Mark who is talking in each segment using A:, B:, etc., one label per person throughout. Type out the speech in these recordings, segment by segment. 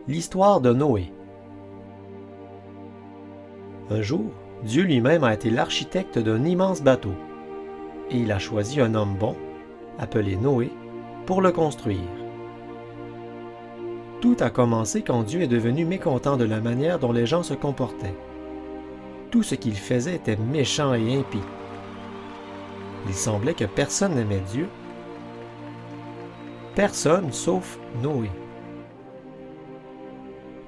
A: L'histoire de Noé. Un jour, Dieu lui-même a été l'architecte d'un immense bateau, et il a choisi un homme bon, appelé Noé, pour le construire. Tout a commencé quand Dieu est devenu mécontent de la manière dont les gens se comportaient. Tout ce qu'ils faisaient était méchant et impie. Il semblait que personne n'aimait Dieu. Personne sauf Noé.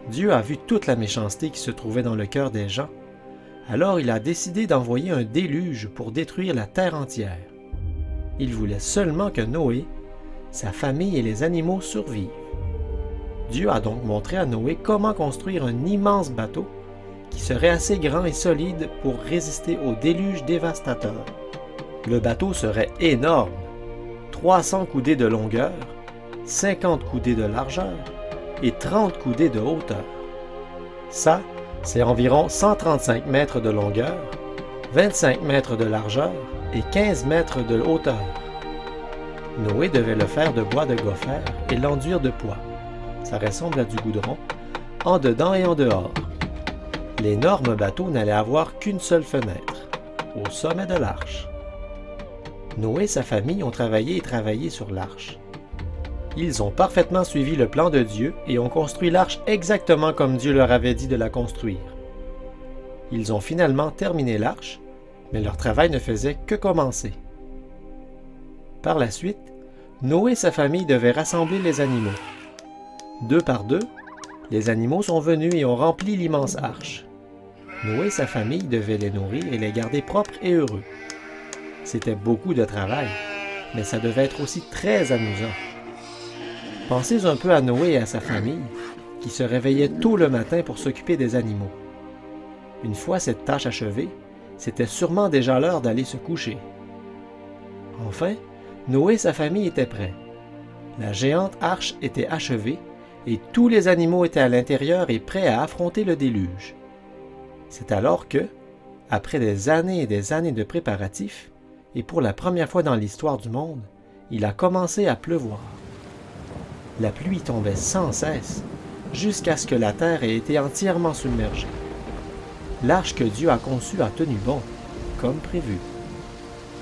A: Dieu a vu toute la méchanceté qui se trouvait dans le cœur des gens, alors il a décidé d'envoyer un déluge pour détruire la terre entière. Il voulait seulement que Noé, sa famille et les animaux survivent. Dieu a donc montré à Noé comment construire un immense bateau qui serait assez grand et solide pour résister au déluge dévastateur. Le bateau serait énorme, 300 coudées de longueur, 50 coudées de largeur et 30 coudées de hauteur. Ça, c'est environ 135 mètres de longueur, 25 mètres de largeur et 15 mètres de hauteur. Noé devait le faire de bois de gopher et l'enduire de pois. Ça ressemble à du goudron, en dedans et en dehors. L'énorme bateau n'allait avoir qu'une seule fenêtre, au sommet de l'arche. Noé et sa famille ont travaillé sur l'arche. Ils ont parfaitement suivi le plan de Dieu et ont construit l'arche exactement comme Dieu leur avait dit de la construire. Ils ont finalement terminé l'arche, mais leur travail ne faisait que commencer. Par la suite, Noé et sa famille devaient rassembler les animaux. Deux par deux, les animaux sont venus et ont rempli l'immense arche. Noé et sa famille devaient les nourrir et les garder propres et heureux. C'était beaucoup de travail, mais ça devait être aussi très amusant. Pensez un peu à Noé et à sa famille, qui se réveillaient tôt le matin pour s'occuper des animaux. Une fois cette tâche achevée, c'était sûrement déjà l'heure d'aller se coucher. Enfin, Noé et sa famille étaient prêts. La géante arche était achevée et tous les animaux étaient à l'intérieur et prêts à affronter le déluge. C'est alors que, après des années et des années de préparatifs, et pour la première fois dans l'histoire du monde, il a commencé à pleuvoir. La pluie tombait sans cesse, jusqu'à ce que la terre ait été entièrement submergée. L'arche que Dieu a conçue a tenu bon, comme prévu.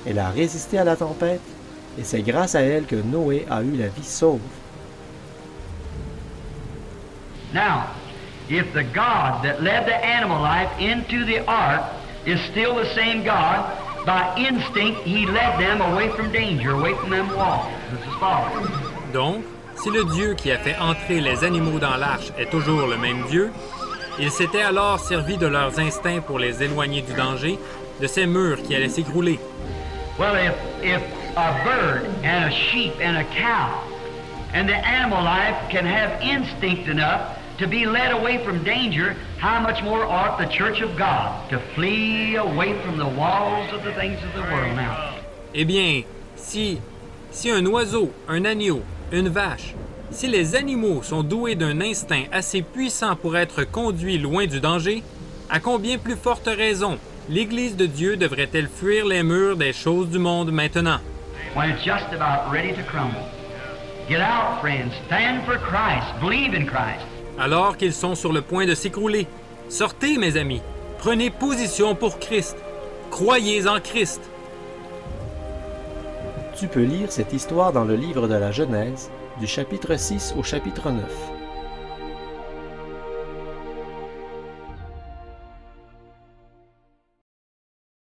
A: Elle a résisté à la tempête, et c'est grâce à elle que Noé a eu la vie sauve.
B: Now, if the God that led the animal life into the ark is still the same God, by instinct he led them away from danger, away from them walls. This is following.
C: Donc, si le Dieu qui a fait entrer les animaux dans l'arche est toujours le même Dieu, il s'était alors servi de leurs instincts pour les éloigner du danger, de ces murs qui allaient s'écrouler.
B: Well, if a bird and a sheep and a cow and the animal life can have instinct enough to be led away from danger, how much more ought the church of God to flee away from the walls of the things of the world now?
C: Eh bien, si un oiseau, un agneau, une vache, si les animaux sont doués d'un instinct assez puissant pour être conduits loin du danger, à combien plus forte raison l'Église de Dieu devrait-elle fuir les murs des choses du monde maintenant?
B: When it's just about ready to crumble. Get out, friends. Stand for Christ. Believe in Christ.
C: Alors qu'ils sont sur le point de s'écrouler. Sortez, mes amis. Prenez position pour Christ. Croyez en Christ.
A: Tu peux lire cette histoire dans le livre de la Genèse, du chapitre 6 au chapitre 9.